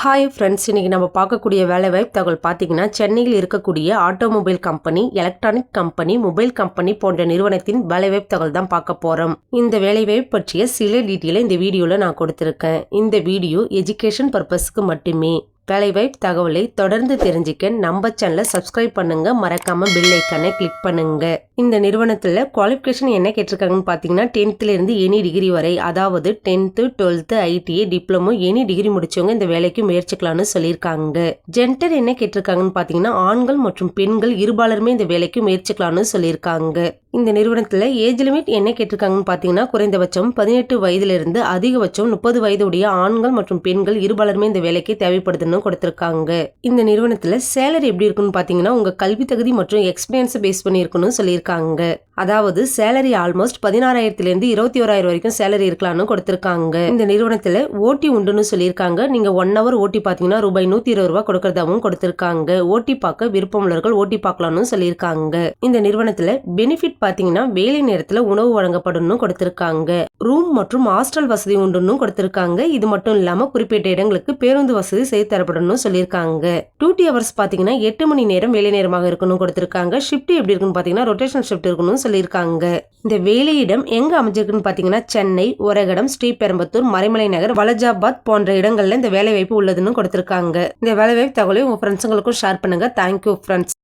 Hi friends, இன்றைக்கி நம்ம பார்க்கக்கூடிய வேலைவாய்ப்பு தகவல் பார்த்திங்கன்னா, சென்னையில் இருக்கக்கூடிய automobile company, electronic company, mobile company போன்ற நிறுவனத்தின் வேலைவாய்ப்பு தகவல் தான் பார்க்க போகிறோம். இந்த வேலைவாய்ப்பு பற்றிய சில டீட்டெயிலை இந்த வீடியோவில் நான் கொடுத்துருக்கேன். இந்த வீடியோ எஜுகேஷன் பர்பஸ்க்கு மட்டுமே. வேலைவாய்ப்பு தகவலை தொடர்ந்து தெரிஞ்சுக்க நம்ம சேனலை சப்ஸ்கிரைப் பண்ணுங்க, மறக்காம பெல் ஐக்கானை கிளிக் பண்ணுங்க. இந்த நிறுவனத்தில் குவாலிஃபிகேஷன் என்ன கேட்டிருக்காங்கன்னு பார்த்தீங்கன்னா, 10th இருந்து எனி டிகிரி வரை, அதாவது 10th 12th ITI diploma any degree முடிச்சவங்க இந்த வேலைக்கு முயற்சிக்கலாம்னு சொல்லியிருக்காங்க. ஜெண்டர் என்ன கேட்டிருக்காங்கன்னு பார்த்தீங்கன்னா, ஆண்கள் மற்றும் பெண்கள் இருபாலருமே இந்த வேலைக்கு முயற்சிக்கலாம்னு சொல்லியிருக்காங்க. இந்த நிறுவனத்தில் ஏஜ் லிமிட் என்ன கேட்டிருக்காங்கன்னு பார்த்தீங்கன்னா, குறைந்தபட்சம் 18 வயதிலிருந்து அதிகபட்சம் 30 வயது உடைய ஆண்கள் மற்றும் பெண்கள் இருபாலருமே இந்த வேலைக்கு தேவைப்படுதுன்னு கொடுத்திருக்காங்க. இந்த நிறுவனத்துல சேலரி எப்படி இருக்குன்னு பாத்தீங்கன்னா, உங்க கல்வி தகுதி மற்றும் எக்ஸ்பீரியன்ஸ் பேஸ் பண்ணி இருக்குன்னு சொல்லியிருக்காங்க. அதாவது சேலரி ஆல்மோஸ்ட் 16,000 இருந்து 21,000 வரைக்கும் சேலரி இருக்கலாம்னு கொடுத்திருக்காங்க. இந்த நிறுவனத்துல ஓட்டி உண்டுன்னு சொல்லியிருக்காங்க. நீங்க 1 hour ஓட்டி பாத்தீங்கன்னா ரூபாய் 120 ரூபாய் கொடுக்கறதாவும் கொடுத்திருக்காங்க. ஓட்டி பார்க்க விருப்பம் உள்ளவர்கள் ஓட்டி பார்க்கலாம்னு சொல்லியிருக்காங்க. இந்த நிறுவனத்துல பெனிஃபிட் பாத்தீங்கன்னா, வேலை நேரத்துல உணவு வழங்கப்படும் கொடுத்திருக்காங்க. ரூம் மற்றும் ஹாஸ்டல் வசதி உண்டுன்னு கொடுத்திருக்காங்க. இது மட்டும் இல்லாம குறிப்பிட்ட இடங்களுக்கு பேருந்து வசதி செய்து தரப்படும் சொல்லியிருக்காங்க. டியூட்டி ஹவர்ஸ் பாத்தீங்கன்னா 8 மணி நேரம் வேலை நேரமாக இருக்கணும் கொடுத்திருக்காங்க. ஷிஃப்ட் எப்படி இருக்குன்னு பாத்தீங்கன்னா ரொட்டேஷனல் ஷிஃப்ட் இருக்கணும் சொல்லியிருக்காங்க. இந்த வேலையிடம் எங்க அமைஞ்சிருக்குன்னு பாத்தீங்கன்னா, சென்னை, ஒரகடம், ஸ்ரீபெரும்புத்தூர், மறைமலை நகர், வலஜாபாத் போன்ற இடங்கள்ல இந்த வேலை வாய்ப்பு உள்ளதுன்னு கொடுத்திருக்காங்க. இந்த வேலை வாய்ப்பு தகவலை உங்க ஃப்ரெண்ட்ஸுங்களுக்கும் ஷேர் பண்ணுங்க. Thank you friends.